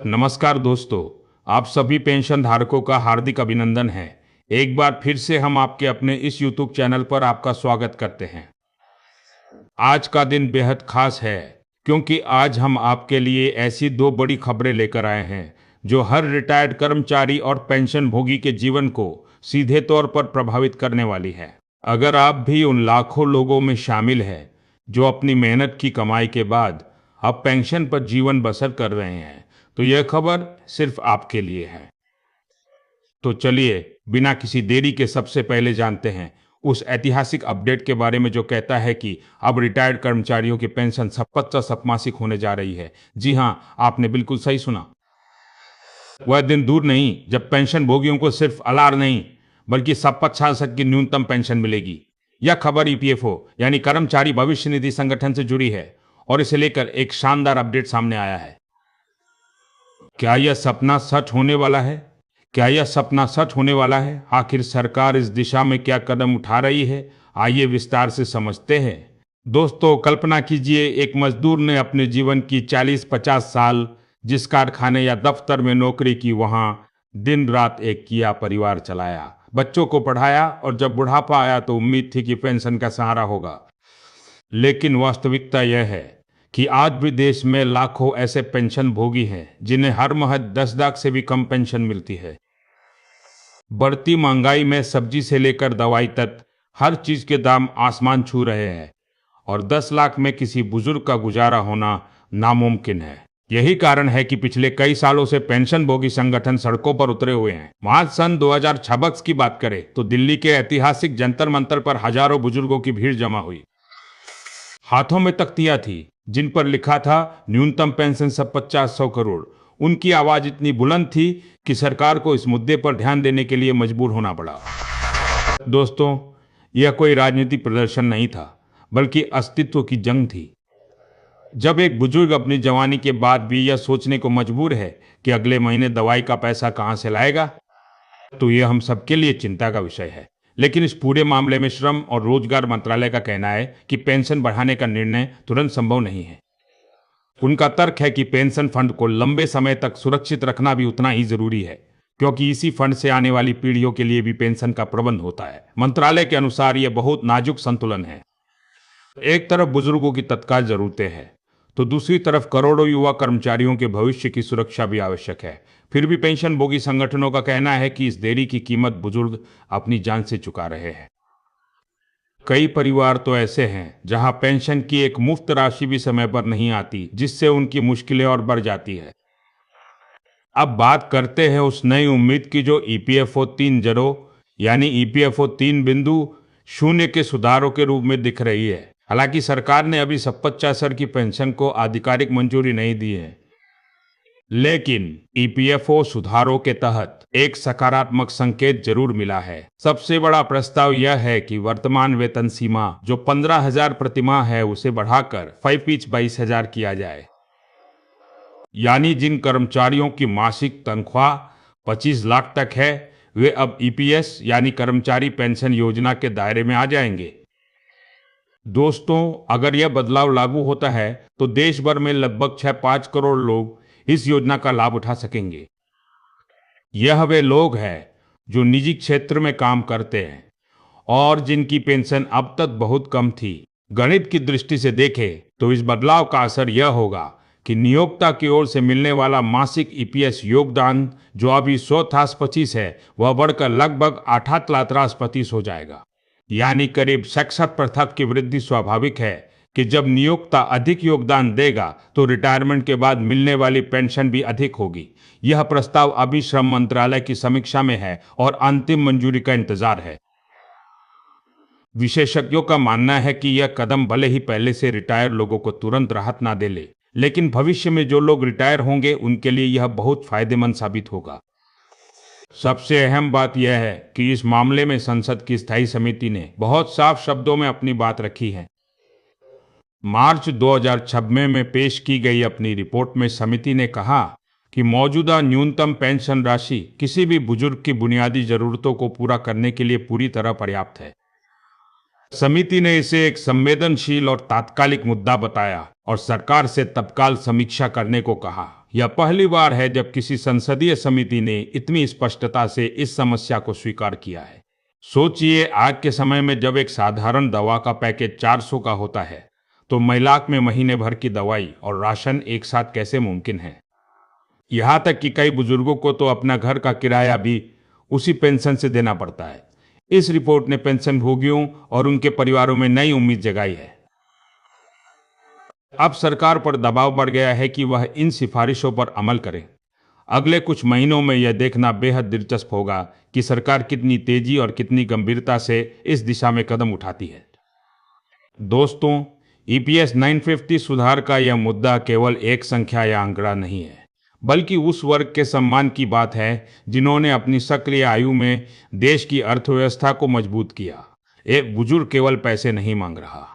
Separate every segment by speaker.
Speaker 1: नमस्कार दोस्तों, आप सभी पेंशन धारकों का हार्दिक अभिनंदन है। एक बार फिर से हम आपके अपने इस यूट्यूब चैनल पर आपका स्वागत करते हैं। आज का दिन बेहद खास है क्योंकि आज हम आपके लिए ऐसी दो बड़ी खबरें लेकर आए हैं जो हर रिटायर्ड कर्मचारी और पेंशन भोगी के जीवन को सीधे तौर पर प्रभावित करने वाली है। अगर आप भी उन लाखों लोगों में शामिल हैं जो अपनी मेहनत की कमाई के बाद अब पेंशन पर जीवन बसर कर रहे हैं, तो यह खबर सिर्फ आपके लिए है। तो चलिए बिना किसी देरी के सबसे पहले जानते हैं उस ऐतिहासिक अपडेट के बारे में जो कहता है कि अब रिटायर्ड कर्मचारियों की पेंशन 50 मासिक होने जा रही है। जी हाँ, आपने बिल्कुल सही सुना। वह दिन दूर नहीं जब पेंशन भोगियों को सिर्फ अलार नहीं बल्कि 50 की न्यूनतम पेंशन मिलेगी। यह खबर ईपीएफओ यानी कर्मचारी भविष्य निधि संगठन से जुड़ी है और इसे लेकर एक शानदार अपडेट सामने आया है। क्या यह सपना सच होने वाला है? क्या यह सपना सच होने वाला है? आखिर सरकार इस दिशा में क्या कदम उठा रही है? आइए विस्तार से समझते हैं। दोस्तों, कल्पना कीजिए एक मजदूर ने अपने जीवन की 40-50 साल जिस कारखाने या दफ्तर में नौकरी की, वहां दिन रात एक किया, परिवार चलाया, बच्चों को पढ़ाया और जब बुढ़ापा आया तो उम्मीद थी कि पेंशन का सहारा होगा। लेकिन वास्तविकता यह है कि आज भी देश में लाखों ऐसे पेंशन भोगी हैं जिन्हें हर माह 10 लाख से भी कम पेंशन मिलती है। बढ़ती महंगाई में सब्जी से लेकर दवाई तक हर चीज के दाम आसमान छू रहे हैं और 10 लाख में किसी बुजुर्ग का गुजारा होना नामुमकिन है। यही कारण है कि पिछले कई सालों से पेंशन भोगी संगठन सड़कों पर उतरे हुए हैं। मार्च सन 2026 की बात करें तो दिल्ली के ऐतिहासिक जंतर मंतर पर हजारों बुजुर्गों की भीड़ जमा हुई। हाथों में तख्तियां थी जिन पर लिखा था न्यूनतम पेंशन सब 50-100 करोड़। उनकी आवाज इतनी बुलंद थी कि सरकार को इस मुद्दे पर ध्यान देने के लिए मजबूर होना पड़ा। दोस्तों, यह कोई राजनीतिक प्रदर्शन नहीं था बल्कि अस्तित्व की जंग थी। जब एक बुजुर्ग अपनी जवानी के बाद भी यह सोचने को मजबूर है कि अगले महीने दवाई का पैसा कहां से लाएगा, तो यह हम सबके लिए चिंता का विषय है। लेकिन इस पूरे मामले में श्रम और रोजगार मंत्रालय का कहना है कि पेंशन बढ़ाने का निर्णय तुरंत संभव नहीं है। उनका तर्क है कि पेंशन फंड को लंबे समय तक सुरक्षित रखना भी उतना ही जरूरी है क्योंकि इसी फंड से आने वाली पीढ़ियों के लिए भी पेंशन का प्रबंध होता है। मंत्रालय के अनुसार यह बहुत नाजुक संतुलन है। एक तरफ बुजुर्गों की तत्काल जरूरतें हैं तो दूसरी तरफ करोड़ों युवा कर्मचारियों के भविष्य की सुरक्षा भी आवश्यक है। फिर भी पेंशन भोगी संगठनों का कहना है कि इस देरी की कीमत बुजुर्ग अपनी जान से चुका रहे हैं। कई परिवार तो ऐसे हैं जहां पेंशन की एक मुफ्त राशि भी समय पर नहीं आती, जिससे उनकी मुश्किलें और बढ़ जाती है। अब बात करते हैं उस नई उम्मीद की जो ईपीएफओ 3.0 यानी ईपीएफओ 3.0 के सुधारों के रूप में दिख रही है। हालांकि सरकार ने अभी 50 की पेंशन को आधिकारिक मंजूरी नहीं दी है, लेकिन ईपीएफओ सुधारों के तहत एक सकारात्मक संकेत जरूर मिला है। सबसे बड़ा प्रस्ताव यह है कि वर्तमान वेतन सीमा जो 15,000 प्रतिमाह है उसे बढ़ाकर 22,000 किया जाए। यानी जिन कर्मचारियों की मासिक तनख्वाह 25 लाख तक है वे अब ईपीएस यानी कर्मचारी पेंशन योजना के दायरे में आ जाएंगे। दोस्तों, अगर यह बदलाव लागू होता है तो देश भर में लगभग 6-5 करोड़ लोग इस योजना का लाभ उठा सकेंगे। यह वे लोग हैं जो निजी क्षेत्र में काम करते हैं और जिनकी पेंशन अब तक बहुत कम थी। गणित की दृष्टि से देखें तो इस बदलाव का असर यह होगा कि नियोक्ता की ओर से मिलने वाला मासिक ईपीएस योगदान जो अभी 100,25 है वह बढ़कर लगभग 8,30 हो जाएगा। यानी करीब 66% की वृद्धि स्वाभाविक है कि जब नियोक्ता अधिक योगदान देगा तो रिटायरमेंट के बाद मिलने वाली पेंशन भी अधिक होगी। यह प्रस्ताव अभी श्रम मंत्रालय की समीक्षा में है और अंतिम मंजूरी का इंतजार है। विशेषज्ञों का मानना है कि यह कदम भले ही पहले से रिटायर लोगों को तुरंत राहत ना दे ले, लेकिन भविष्य में जो लोग रिटायर होंगे उनके लिए यह बहुत फायदेमंद साबित होगा। सबसे अहम बात यह है कि इस मामले में संसद की स्थायी समिति ने बहुत साफ शब्दों में अपनी बात रखी है। मार्च 2026 में पेश की गई अपनी रिपोर्ट में समिति ने कहा कि मौजूदा न्यूनतम पेंशन राशि किसी भी बुजुर्ग की बुनियादी जरूरतों को पूरा करने के लिए पूरी तरह पर्याप्त है। समिति ने इसे एक संवेदनशील और तात्कालिक मुद्दा बताया और सरकार से तत्काल समीक्षा करने को कहा। यह पहली बार है जब किसी संसदीय समिति ने इतनी स्पष्टता से इस समस्या को स्वीकार किया है। सोचिए, आज के समय में जब एक साधारण दवा का पैकेज 400 का होता है, तो महिलाक में महीने भर की दवाई और राशन एक साथ कैसे मुमकिन है। यहाँ तक कि कई बुजुर्गों को तो अपना घर का किराया भी उसी पेंशन से देना पड़ता है। इस रिपोर्ट ने पेंशन भोगियों और उनके परिवारों में नई उम्मीद जगाई है। अब सरकार पर दबाव बढ़ गया है कि वह इन सिफारिशों पर अमल करे। अगले कुछ महीनों में यह देखना बेहद दिलचस्प होगा कि सरकार कितनी तेजी और कितनी गंभीरता से इस दिशा में कदम उठाती है। दोस्तों, ईपीएस 950 सुधार का यह मुद्दा केवल एक संख्या या आंकड़ा नहीं है, बल्कि उस वर्ग के सम्मान की बात है जिन्होंने अपनी सक्रिय आयु में देश की अर्थव्यवस्था को मजबूत किया। एक बुजुर्ग केवल पैसे नहीं मांग रहा,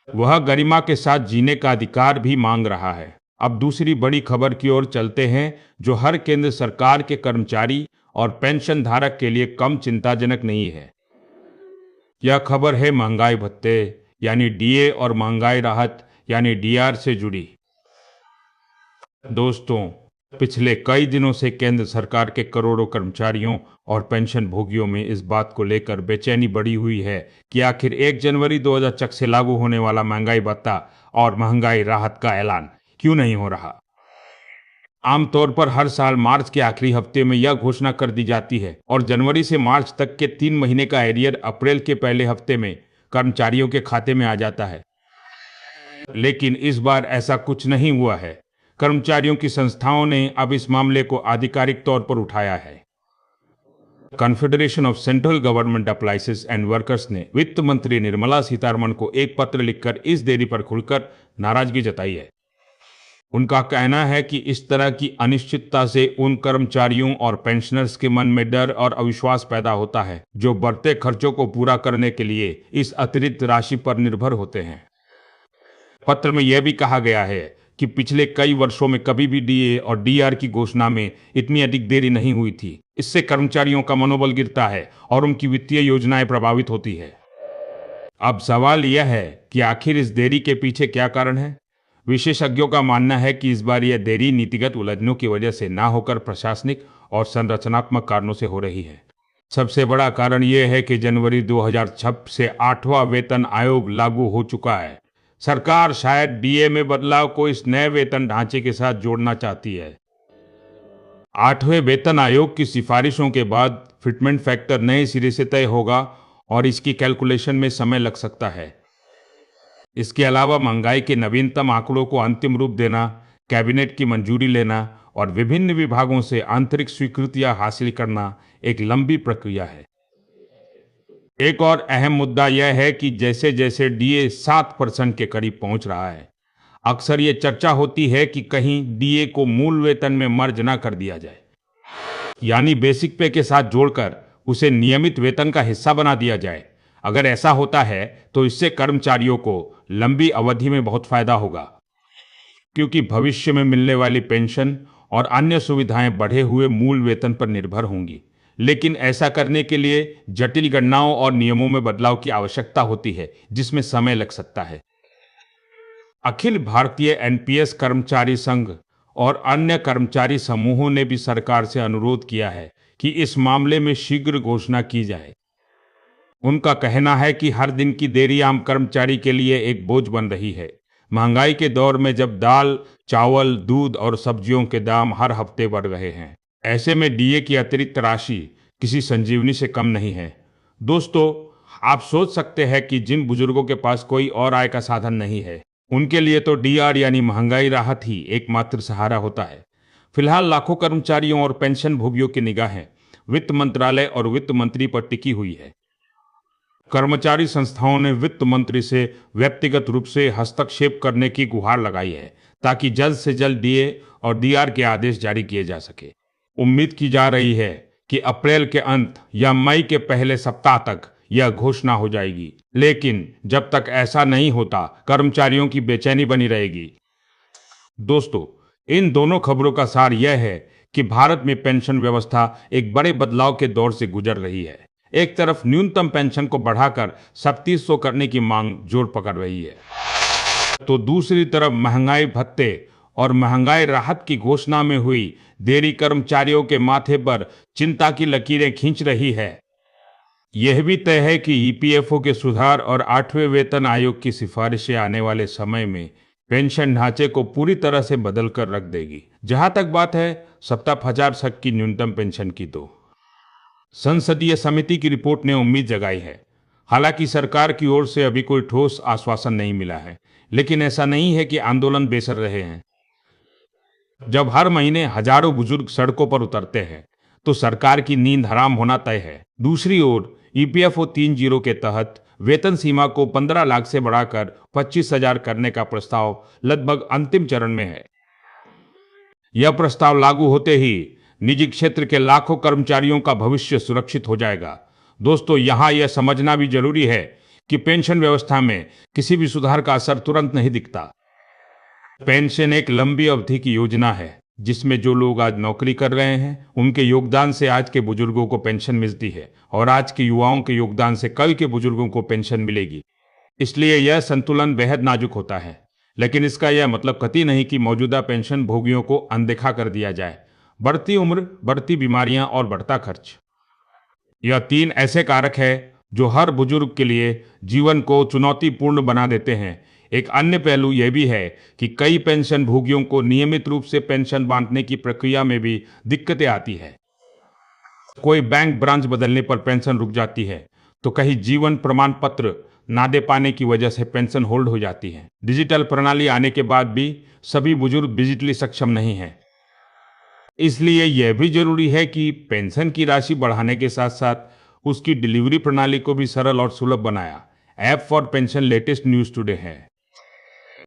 Speaker 1: वह गरिमा के साथ जीने का अधिकार भी मांग रहा है। अब दूसरी बड़ी खबर की ओर चलते हैं, जो हर केंद्र सरकार के कर्मचारी और पेंशन धारक के लिए कम चिंताजनक नहीं है। यह खबर है महंगाई भत्ते यानी डीए और महंगाई राहत यानी डीआर से जुड़ी। दोस्तों, पिछले कई दिनों से केंद्र सरकार के करोड़ों कर्मचारियों और पेंशन भोगियों में इस बात को लेकर बेचैनी बढ़ी हुई है कि आखिर 1 जनवरी 2006 से लागू होने वाला महंगाई भत्ता और महंगाई राहत का ऐलान क्यों नहीं हो रहा। आमतौर पर हर साल मार्च के आखिरी हफ्ते में यह घोषणा कर दी जाती है और जनवरी से मार्च तक के 3 महीने का एरियर अप्रैल के पहले हफ्ते में कर्मचारियों के खाते में आ जाता है। लेकिन इस बार ऐसा कुछ नहीं हुआ है। कर्मचारियों की संस्थाओं ने अब इस मामले को आधिकारिक तौर पर उठाया है। Confederation of central government employees and workers ने वित्त मंत्री निर्मला सीतारमण को एक पत्र लिखकर इस देरी पर खुलकर नाराजगी जताई है। उनका कहना है कि इस तरह की अनिश्चितता से उन कर्मचारियों और पेंशनर्स के मन में डर और अविश्वास पैदा होता है जो बढ़ते खर्चों को पूरा करने के लिए इस अतिरिक्त राशि पर निर्भर होते हैं। पत्र में यह भी कहा गया है कि पिछले कई वर्षों में कभी भी डीए और डीआर की घोषणा में इतनी अधिक देरी नहीं हुई थी। इससे कर्मचारियों का मनोबल गिरता है और उनकी वित्तीय योजनाएं प्रभावित होती है। अब सवाल यह है कि आखिर इस देरी के पीछे क्या कारण है। विशेषज्ञों का मानना है कि इस बार यह देरी नीतिगत उलझनों की वजह से ना होकर प्रशासनिक और संरचनात्मक कारणों से हो रही है। सबसे बड़ा कारण यह है कि जनवरी 2006 से 8वां वेतन आयोग लागू हो चुका है। सरकार शायद डीए में बदलाव को इस नए वेतन ढांचे के साथ जोड़ना चाहती है। 8वें वेतन आयोग की सिफारिशों के बाद फिटमेंट फैक्टर नए सिरे से तय होगा और इसकी कैलकुलेशन में समय लग सकता है। इसके अलावा महंगाई के नवीनतम आंकड़ों को अंतिम रूप देना, कैबिनेट की मंजूरी लेना और विभिन्न विभागों से आंतरिक स्वीकृतियां हासिल करना एक लंबी प्रक्रिया है। एक और अहम मुद्दा यह है कि जैसे जैसे डीए 7% के करीब पहुंच रहा है, अक्सर ये चर्चा होती है कि कहीं डीए को मूल वेतन में मर्ज ना कर दिया जाए, यानी बेसिक पे के साथ जोड़कर उसे नियमित वेतन का हिस्सा बना दिया जाए। अगर ऐसा होता है तो इससे कर्मचारियों को लंबी अवधि में बहुत फायदा होगा, क्योंकि भविष्य में मिलने वाली पेंशन और अन्य सुविधाएं बढ़े हुए मूल वेतन पर निर्भर होंगी। लेकिन ऐसा करने के लिए जटिल गणनाओं और नियमों में बदलाव की आवश्यकता होती है, जिसमें समय लग सकता है। अखिल भारतीय एनपीएस कर्मचारी संघ और अन्य कर्मचारी समूहों ने भी सरकार से अनुरोध किया है कि इस मामले में शीघ्र घोषणा की जाए। उनका कहना है कि हर दिन की देरी आम कर्मचारी के लिए एक बोझ बन रही है। महंगाई के दौर में जब दाल, चावल, दूध और सब्जियों के दाम हर हफ्ते बढ़ रहे हैं, ऐसे में डीए की अतिरिक्त राशि किसी संजीवनी से कम नहीं है। दोस्तों, आप सोच सकते हैं कि जिन बुजुर्गों के पास कोई और आय का साधन नहीं है, उनके लिए तो डीआर यानी महंगाई राहत ही एकमात्र सहारा होता है। फिलहाल लाखों कर्मचारियों और पेंशन भोगियों की निगाहें वित्त मंत्रालय और वित्त मंत्री पर टिकी हुई है। कर्मचारी संस्थाओं ने वित्त मंत्री से व्यक्तिगत रूप से हस्तक्षेप करने की गुहार लगाई है, ताकि जल्द से जल्द डीए और डीआर के आदेश जारी किए जा सके। उम्मीद की जा रही है कि अप्रैल के अंत या मई के पहले सप्ताह तक यह घोषणा हो जाएगी, लेकिन जब तक ऐसा नहीं होता, कर्मचारियों की बेचैनी बनी रहेगी। दोस्तों, इन दोनों खबरों का सार यह है कि भारत में पेंशन व्यवस्था एक बड़े बदलाव के दौर से गुजर रही है। एक तरफ न्यूनतम पेंशन को बढ़ाकर 3700 करने की मांग जोर पकड़ रही है, तो दूसरी तरफ महंगाई भत्ते और महंगाई राहत की घोषणा में हुई देरी कर्मचारियों के माथे पर चिंता की लकीरें खींच रही है। यह भी तय है कि ईपीएफओ के सुधार और 8वें वेतन आयोग की सिफारिशें आने वाले समय में पेंशन ढांचे को पूरी तरह से बदल कर रख देगी। जहां तक बात है 70,000 तक की न्यूनतम पेंशन की, तो संसदीय समिति की रिपोर्ट ने उम्मीद जगाई है। हालांकि सरकार की ओर से अभी कोई ठोस आश्वासन नहीं मिला है, लेकिन ऐसा नहीं है कि आंदोलन बेसर रहे हैं। जब हर महीने हजारों बुजुर्ग सड़कों पर उतरते हैं तो सरकार की नींद हराम होना तय है। दूसरी ओर ईपीएफओ 3.0 के तहत वेतन सीमा को 15 लाख से बढ़ाकर 25,000 करने का प्रस्ताव लगभग अंतिम चरण में है। यह प्रस्ताव लागू होते ही निजी क्षेत्र के लाखों कर्मचारियों का भविष्य सुरक्षित हो जाएगा। दोस्तों, यहाँ यह समझना भी जरूरी है कि पेंशन व्यवस्था में किसी भी सुधार का असर तुरंत नहीं दिखता। पेंशन एक लंबी अवधि की योजना है, जिसमें जो लोग आज नौकरी कर रहे हैं उनके योगदान से आज के बुजुर्गों को पेंशन मिलती है और आज के युवाओं के योगदान से कल के बुजुर्गों को पेंशन मिलेगी। इसलिए यह संतुलन बेहद नाजुक होता है, लेकिन इसका यह मतलब कतई नहीं कि मौजूदा पेंशन भोगियों को अनदेखा कर दिया जाए। बढ़ती उम्र, बढ़ती बीमारियां और बढ़ता खर्च, यह 3 ऐसे कारक है जो हर बुजुर्ग के लिए जीवन को चुनौतीपूर्ण बना देते हैं। एक अन्य पहलू यह भी है कि कई पेंशन भोगियों को नियमित रूप से पेंशन बांटने की प्रक्रिया में भी दिक्कतें आती है। कोई बैंक ब्रांच बदलने पर पेंशन रुक जाती है, तो कहीं जीवन प्रमाण पत्र ना दे पाने की वजह से पेंशन होल्ड हो जाती है। डिजिटल प्रणाली आने के बाद भी सभी बुजुर्ग डिजिटली सक्षम नहीं हैं। इसलिए यह भी जरूरी है कि पेंशन की राशि बढ़ाने के साथ साथ उसकी डिलीवरी प्रणाली को भी सरल और सुलभ बनाया। App for pension latest news today है।